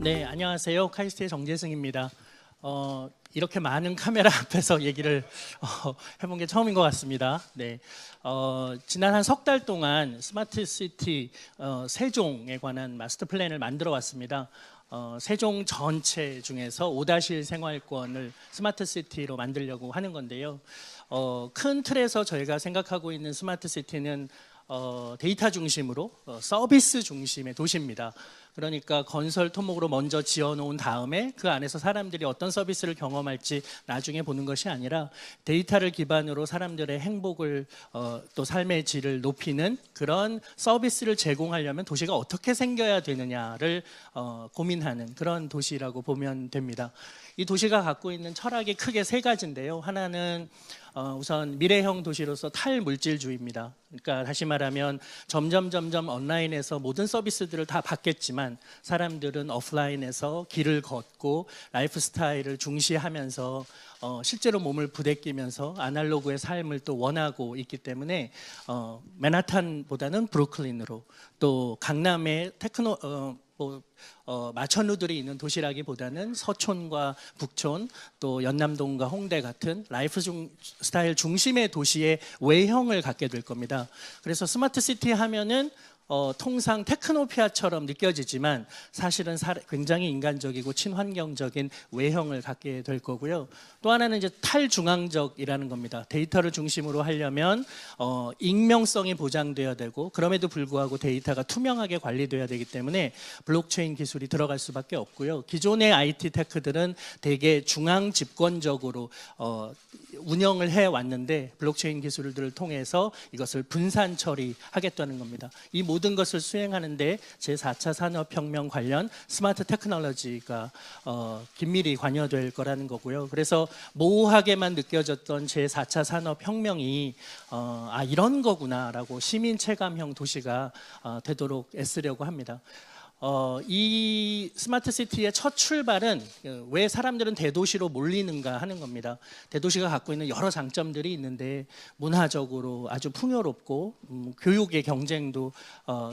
네, 안녕하세요. 카이스트의 정재승입니다. 이렇게 많은 카메라 앞에서 얘기를 해본 게 처음인 것 같습니다. 네, 지난 한 석 달 동안 스마트 시티 세종에 관한 마스터 플랜을 만들어 왔습니다. 세종 전체 중에서 5-1 생활권을 스마트 시티로 만들려고 하는 건데요. 큰 틀에서 저희가 생각하고 있는 스마트 시티는 데이터 중심으로 서비스 중심의 도시입니다. 그러니까 건설 토목으로 먼저 지어놓은 다음에 그 안에서 사람들이 어떤 서비스를 경험할지 나중에 보는 것이 아니라 데이터를 기반으로 사람들의 행복을 또 삶의 질을 높이는 그런 서비스를 제공하려면 도시가 어떻게 생겨야 되느냐를 고민하는 그런 도시라고 보면 됩니다. 이 도시가 갖고 있는 철학이 크게 세 가지인데요. 하나는 우선 미래형 도시로서 탈물질주의입니다. 그러니까 다시 말하면 점점 온라인에서 모든 서비스들을 다 받겠지만 사람들은 오프라인에서 길을 걷고 라이프 스타일을 중시하면서 실제로 몸을 부대끼면서 아날로그의 삶을 또 원하고 있기 때문에 맨하탄보다는 브루클린으로 또 강남의 마천루들이 있는 도시라기보다는 서촌과 북촌 또 연남동과 홍대 같은 라이프 스타일 중심의 도시의 외형을 갖게 될 겁니다. 그래서 스마트 시티 하면은 통상 테크노피아처럼 느껴지지만 사실은 굉장히 인간적이고 친환경적인 외형을 갖게 될 거고요. 또 하나는 이제 탈중앙적이라는 겁니다. 데이터를 중심으로 하려면 익명성이 보장돼야 되고 그럼에도 불구하고 데이터가 투명하게 관리돼야 되기 때문에 블록체인 기술이 들어갈 수밖에 없고요. 기존의 IT 테크들은 되게 중앙 집권적으로 운영을 해왔는데 블록체인 기술들을 통해서 이것을 분산 처리하겠다는 겁니다. 이 모든 것을 수행하는데 제4차 산업혁명 관련 스마트 테크놀로지가 긴밀히 관여될 거라는 거고요. 그래서 모호하게만 느껴졌던 제4차 산업혁명이 이런 거구나라고 시민 체감형 도시가 되도록 애쓰려고 합니다. 이 스마트 시티의 첫 출발은 왜 사람들은 대도시로 몰리는가 하는 겁니다. 대도시가 갖고 있는 여러 장점들이 있는데 문화적으로 아주 풍요롭고 교육의 경쟁도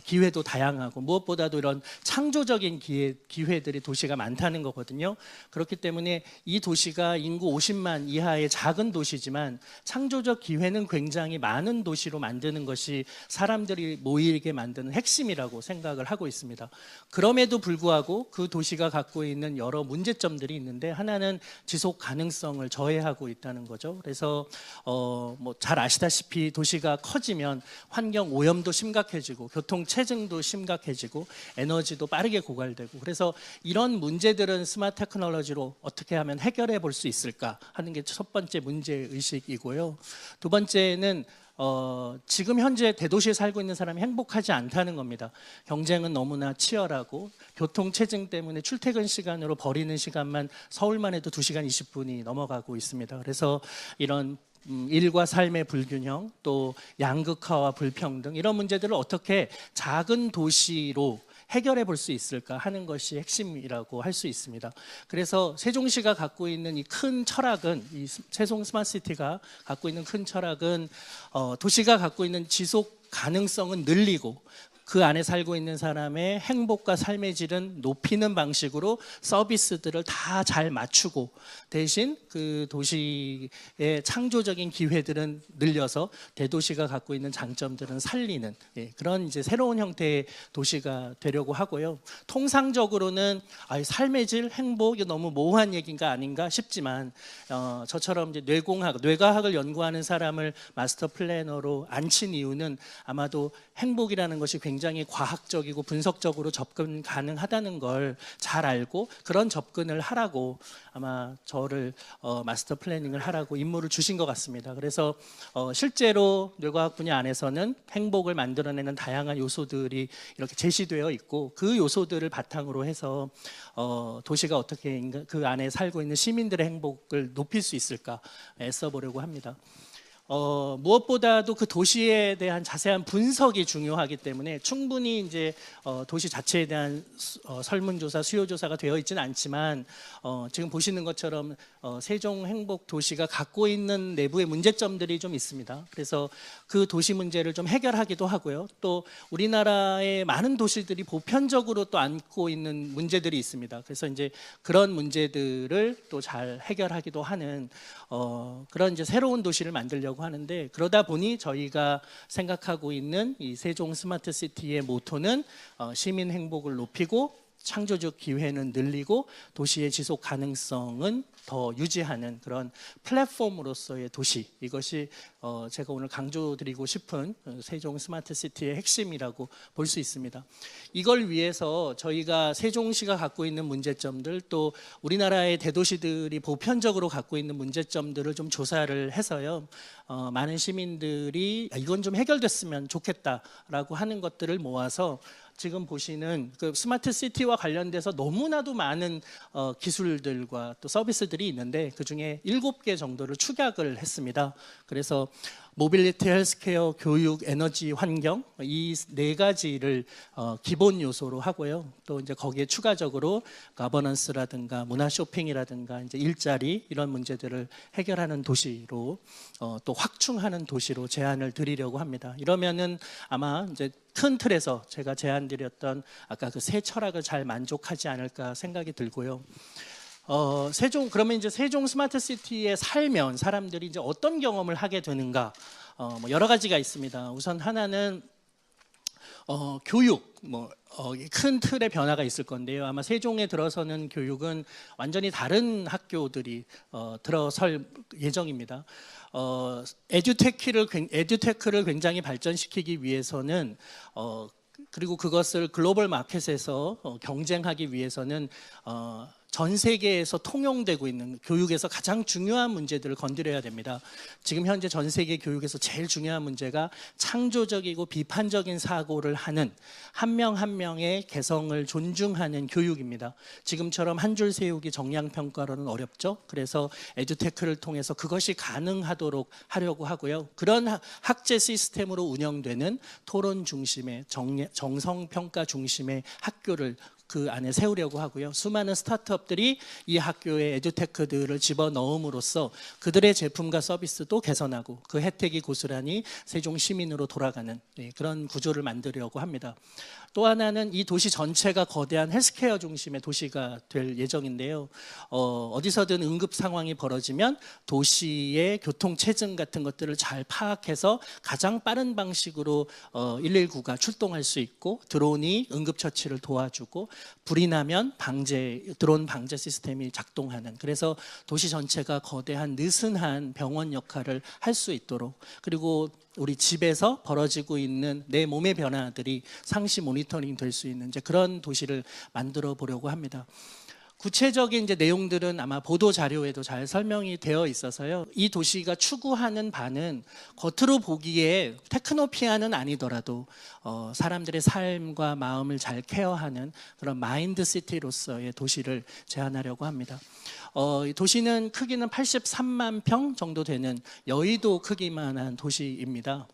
기회도 다양하고 무엇보다도 이런 창조적인 기회들이 도시가 많다는 거거든요. 그렇기 때문에 이 도시가 인구 50만 이하의 작은 도시지만 창조적 기회는 굉장히 많은 도시로 만드는 것이 사람들이 모이게 만드는 핵심이라고 생각을 하고 있습니다. 그럼에도 불구하고 그 도시가 갖고 있는 여러 문제점들이 있는데 하나는 지속 가능성을 저해하고 있다는 거죠. 그래서 잘 아시다시피 도시가 커지면 환경 오염도 심각해지고 교통 체증도 심각해지고 에너지도 빠르게 고갈되고 그래서 이런 문제들은 스마트 테크놀로지로 어떻게 하면 해결해 볼 수 있을까 하는 게 첫 번째 문제 의식이고요. 두 번째는 지금 현재 대도시에 살고 있는 사람이 행복하지 않다는 겁니다. 경쟁은 너무나 치열하고 교통 체증 때문에 출퇴근 시간으로 버리는 시간만 서울만 해도 2시간 20분이 넘어가고 있습니다. 그래서 이런 일과 삶의 불균형 또 양극화와 불평등 이런 문제들을 어떻게 작은 도시로 해결해 볼 수 있을까 하는 것이 핵심이라고 할 수 있습니다. 그래서 세종시가 갖고 있는 이 큰 철학은 이 세종 스마트시티가 갖고 있는 큰 철학은 도시가 갖고 있는 지속 가능성은 늘리고 그 안에 살고 있는 사람의 행복과 삶의 질은 높이는 방식으로 서비스들을 다 잘 맞추고 대신 그 도시의 창조적인 기회들은 늘려서 대도시가 갖고 있는 장점들은 살리는 그런 이제 새로운 형태의 도시가 되려고 하고요. 통상적으로는 삶의 질, 행복 이 너무 모호한 얘기인가 아닌가 싶지만 저처럼 이제 뇌과학을 연구하는 사람을 마스터 플래너로 앉힌 이유는 아마도 행복이라는 것이 굉장히 과학적이고 분석적으로 접근 가능하다는 걸 잘 알고 그런 접근을 하라고 아마 저를 마스터 플래닝을 하라고 임무를 주신 것 같습니다. 그래서 실제로 뇌과학 분야 안에서는 행복을 만들어내는 다양한 요소들이 이렇게 제시되어 있고 그 요소들을 바탕으로 해서 도시가 어떻게 그 안에 살고 있는 시민들의 행복을 높일 수 있을까 애써보려고 합니다. 무엇보다도 그 도시에 대한 자세한 분석이 중요하기 때문에 충분히 이제 도시 자체에 대한 설문조사, 수요조사가 되어 있지는 않지만 지금 보시는 것처럼 세종 행복 도시가 갖고 있는 내부의 문제점들이 좀 있습니다. 그래서 그 도시 문제를 좀 해결하기도 하고요. 또 우리나라의 많은 도시들이 보편적으로 또 안고 있는 문제들이 있습니다. 그래서 이제 그런 문제들을 또 잘 해결하기도 하는 그런 이제 새로운 도시를 만들려고 하는데, 그러다 보니 저희가 생각하고 있는 이 세종 스마트 시티의 모토는 시민 행복을 높이고 창조적 기회는 늘리고 도시의 지속 가능성은 더 유지하는 그런 플랫폼으로서의 도시, 이것이 제가 오늘 강조드리고 싶은 세종 스마트 시티의 핵심이라고 볼 수 있습니다. 이걸 위해서 저희가 세종시가 갖고 있는 문제점들, 또 우리나라의 대도시들이 보편적으로 갖고 있는 문제점들을 좀 조사를 해서요, 많은 시민들이 이건 좀 해결됐으면 좋겠다라고 하는 것들을 모아서 지금 보시는 그 스마트 시티와 관련돼서 너무나도 많은 기술들과 또 서비스들이 있는데, 그중에 7개 정도를 축약을 했습니다. 그래서 모빌리티, 헬스케어, 교육, 에너지, 환경, 이 4가지를 기본 요소로 하고요. 또 이제 거기에 추가적으로 가버넌스라든가 문화 쇼핑이라든가 이제 일자리, 이런 문제들을 해결하는 도시로 또 확충하는 도시로 제안을 드리려고 합니다. 이러면은 아마 이제 큰 틀에서 제가 제안드렸던 아까 그 세 철학을 잘 만족하지 않을까 생각이 들고요. 그러면 이제 세종 스마트 시티에 살면 사람들이 이제 어떤 경험을 하게 되는가? 뭐 여러 가지가 있습니다. 우선 하나는 교육, 큰 틀의 변화가 있을 건데요. 아마 세종에 들어서는 교육은 완전히 다른 학교들이 들어설 예정입니다. 에듀테크를 굉장히 발전시키기 위해서는 그리고 그것을 글로벌 마켓에서 경쟁하기 위해서는 전 세계에서 통용되고 있는 교육에서 가장 중요한 문제들을 건드려야 됩니다. 지금 현재 전 세계 교육에서 제일 중요한 문제가 창조적이고 비판적인 사고를 하는 한 명 한 명의 개성을 존중하는 교육입니다. 지금처럼 한 줄 세우기 정량평가로는 어렵죠. 그래서 에듀테크를 통해서 그것이 가능하도록 하려고 하고요. 그런 학제 시스템으로 운영되는 토론 중심의 정성평가 중심의 학교를 그 안에 세우려고 하고요. 수많은 스타트업들이 이 학교에 에듀테크들을 집어넣음으로써 그들의 제품과 서비스도 개선하고 그 혜택이 고스란히 세종 시민으로 돌아가는 그런 구조를 만들려고 합니다. 또 하나는 이 도시 전체가 거대한 헬스케어 중심의 도시가 될 예정인데요. 어디서든 응급 상황이 벌어지면 도시의 교통체증 같은 것들을 잘 파악해서 가장 빠른 방식으로 119가 출동할 수 있고, 드론이 응급처치를 도와주고, 불이 나면 드론 방제 시스템이 작동하는, 그래서 도시 전체가 거대한 느슨한 병원 역할을 할 수 있도록, 그리고 우리 집에서 벌어지고 있는 내 몸의 변화들이 상시 모니터링 될 수 있는 이제 그런 도시를 만들어 보려고 합니다. 구체적인 이제 내용들은 아마 보도 자료에도 잘 설명이 되어 있어서요. 이 도시가 추구하는 바는 겉으로 보기에 테크노피아는 아니더라도 사람들의 삶과 마음을 잘 케어하는 그런 마인드 시티로서의 도시를 제안하려고 합니다. 이 도시는 크기는 83만 평 정도 되는 여의도 크기만한 도시입니다.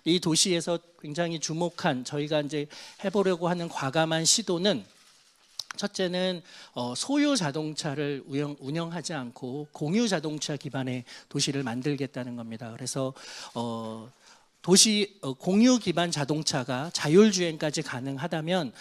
이 도시에서 굉장히 주목한, 저희가 이제 해보려고 하는 과감한 시도는, 첫째는 소유 자동차를 운영하지 않고 공유 자동차 기반의 도시를 만들겠다는 겁니다. 그래서 도시 공유 기반 자동차가 자율주행까지 가능하다면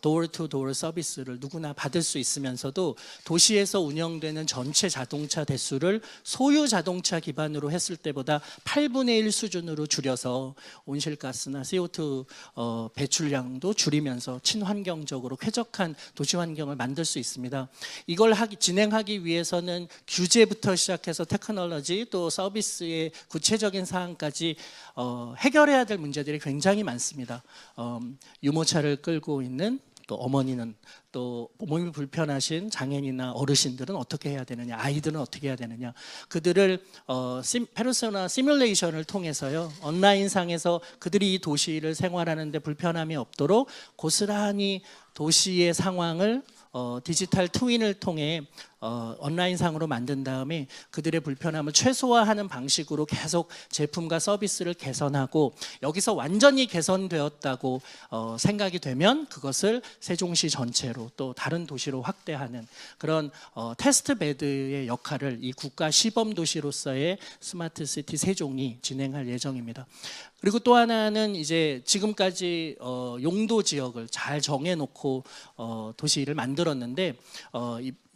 도어 투 도어 서비스를 누구나 받을 수 있으면서도 도시에서 운영되는 전체 자동차 대수를 소유 자동차 기반으로 했을 때보다 8분의 1 수준으로 줄여서 온실가스나 CO2 배출량도 줄이면서 친환경적으로 쾌적한 도시 환경을 만들 수 있습니다. 이걸 진행하기 위해서는 규제부터 시작해서 테크놀로지, 또 서비스의 구체적인 사항까지 해결해야 될 문제들이 굉장히 많습니다. 유모차를 끌고 있는 또 어머니는, 또 몸이 불편하신 장애인이나 어르신들은 어떻게 해야 되느냐, 아이들은 어떻게 해야 되느냐, 그들을 페르소나 시뮬레이션을 통해서요, 온라인상에서 그들이 이 도시를 생활하는데 불편함이 없도록 고스란히 도시의 상황을 디지털 트윈을 통해 온라인상으로 만든 다음에 그들의 불편함을 최소화하는 방식으로 계속 제품과 서비스를 개선하고 여기서 완전히 개선되었다고 생각이 되면 그것을 세종시 전체로 또 다른 도시로 확대하는 그런 테스트 베드의 역할을 이 국가 시범 도시로서의 스마트 시티 세종이 진행할 예정입니다. 그리고 또 하나는 이제 지금까지 용도 지역을 잘 정해놓고 도시를 만들었는데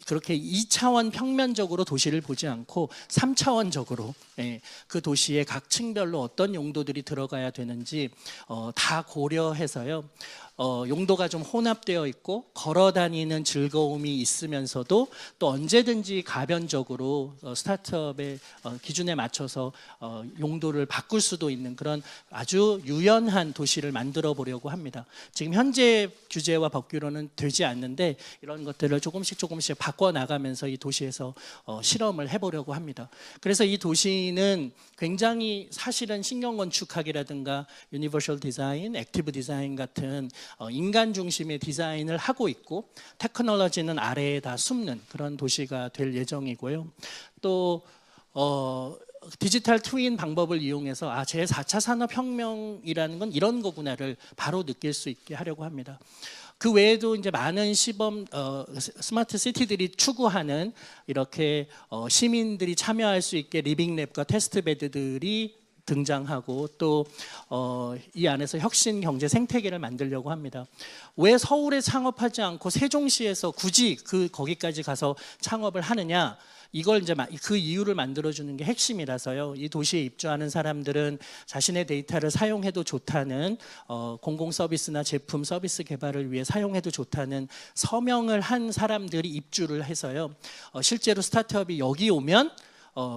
그렇게 2차원 평면적으로 도시를 보지 않고 3차원적으로 그 도시의 각 층별로 어떤 용도들이 들어가야 되는지 다 고려해서요. 용도가 좀 혼합되어 있고 걸어 다니는 즐거움이 있으면서도 또 언제든지 가변적으로 스타트업의 기준에 맞춰서 용도를 바꿀 수도 있는 그런 아주 유연한 도시를 만들어 보려고 합니다. 지금 현재 규제와 법규로는 되지 않는데 이런 것들을 조금씩 바꿔 나가면서 이 도시에서 실험을 해보려고 합니다. 그래서 이 도시는 굉장히 사실은 신경 건축학이라든가 유니버셜 디자인, 액티브 디자인 같은 인간 중심의 디자인을 하고 있고 테크놀로지는 아래에 다 숨는 그런 도시가 될 예정이고요. 또 디지털 트윈 방법을 이용해서 제4차 산업혁명이라는 건 이런 거구나를 바로 느낄 수 있게 하려고 합니다. 그 외에도 이제 많은 시범 스마트 시티들이 추구하는 이렇게 시민들이 참여할 수 있게 리빙랩과 테스트 베드들이 등장하고 또 이 안에서 혁신 경제 생태계를 만들려고 합니다. 왜 서울에 창업하지 않고 세종시에서 굳이 거기까지 가서 창업을 하느냐? 이걸 이제 그 이유를 만들어주는 게 핵심이라서요. 이 도시에 입주하는 사람들은 자신의 데이터를 사용해도 좋다는 공공 서비스나 제품 서비스 개발을 위해 사용해도 좋다는 서명을 한 사람들이 입주를 해서요. 실제로 스타트업이 여기 오면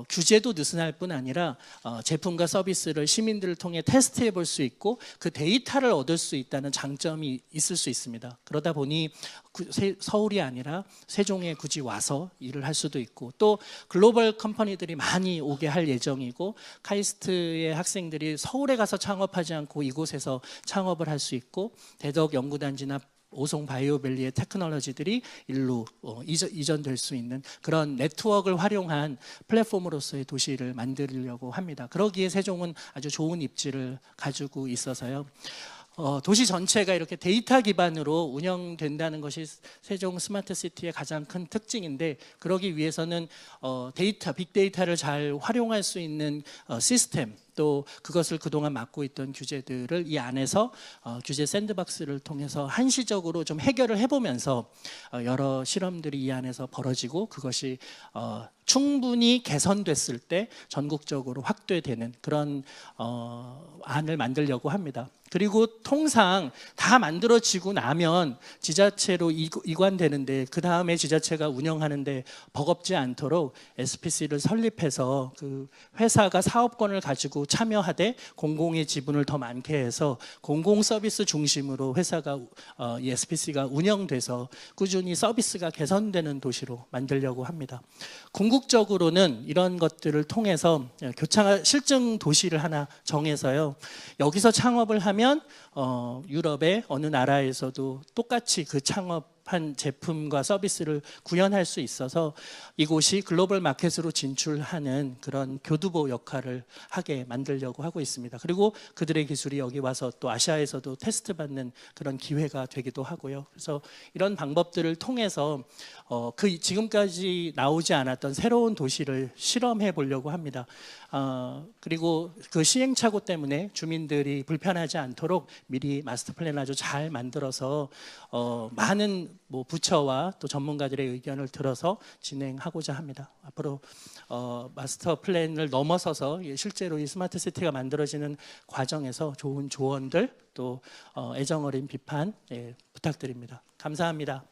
규제도 느슨할 뿐 아니라 제품과 서비스를 시민들을 통해 테스트해 볼 수 있고 그 데이터를 얻을 수 있다는 장점이 있을 수 있습니다. 그러다 보니 서울이 아니라 세종에 굳이 와서 일을 할 수도 있고 또 글로벌 컴퍼니들이 많이 오게 할 예정이고 카이스트의 학생들이 서울에 가서 창업하지 않고 이곳에서 창업을 할 수 있고 대덕 연구단지나 오송 바이오밸리의 테크놀로지들이 일로 이전될 수 있는 그런 네트워크를 활용한 플랫폼으로서의 도시를 만들려고 합니다. 그러기에 세종은 아주 좋은 입지를 가지고 있어서요. 도시 전체가 이렇게 데이터 기반으로 운영된다는 것이 세종 스마트 시티의 가장 큰 특징인데 그러기 위해서는 빅데이터를 잘 활용할 수 있는 시스템 또 그것을 그동안 맡고 있던 규제들을 이 안에서 규제 샌드박스를 통해서 한시적으로 좀 해결을 해보면서 여러 실험들이 이 안에서 벌어지고 그것이 충분히 개선됐을 때 전국적으로 확대되는 그런 안을 만들려고 합니다. 그리고 통상 다 만들어지고 나면 지자체로 이관되는데 그 다음에 지자체가 운영하는데 버겁지 않도록 SPC를 설립해서 그 회사가 사업권을 가지고 참여하되 공공의 지분을 더 많게 해서 공공 서비스 중심으로 회사가 이 SPC가 운영돼서 꾸준히 서비스가 개선되는 도시로 만들려고 합니다. 궁극적으로는 이런 것들을 통해서 교차 실증 도시를 하나 정해서요. 여기서 창업을 하면 유럽의 어느 나라에서도 똑같이 그 창업한 제품과 서비스를 구현할 수 있어서 이곳이 글로벌 마켓으로 진출하는 그런 교두보 역할을 하게 만들려고 하고 있습니다. 그리고 그들의 기술이 여기 와서 또 아시아에서도 테스트받는 그런 기회가 되기도 하고요. 그래서 이런 방법들을 통해서 지금까지 나오지 않았던 새로운 도시를 실험해 보려고 합니다. 그리고 그 시행착오 때문에 주민들이 불편하지 않도록 미리 마스터 플랜을 아주 잘 만들어서 많은 부처와 또 전문가들의 의견을 들어서 진행하고자 합니다. 앞으로 마스터 플랜을 넘어서서 실제로 이 스마트 시티가 만들어지는 과정에서 좋은 조언들 또 애정어린 비판 부탁드립니다. 감사합니다.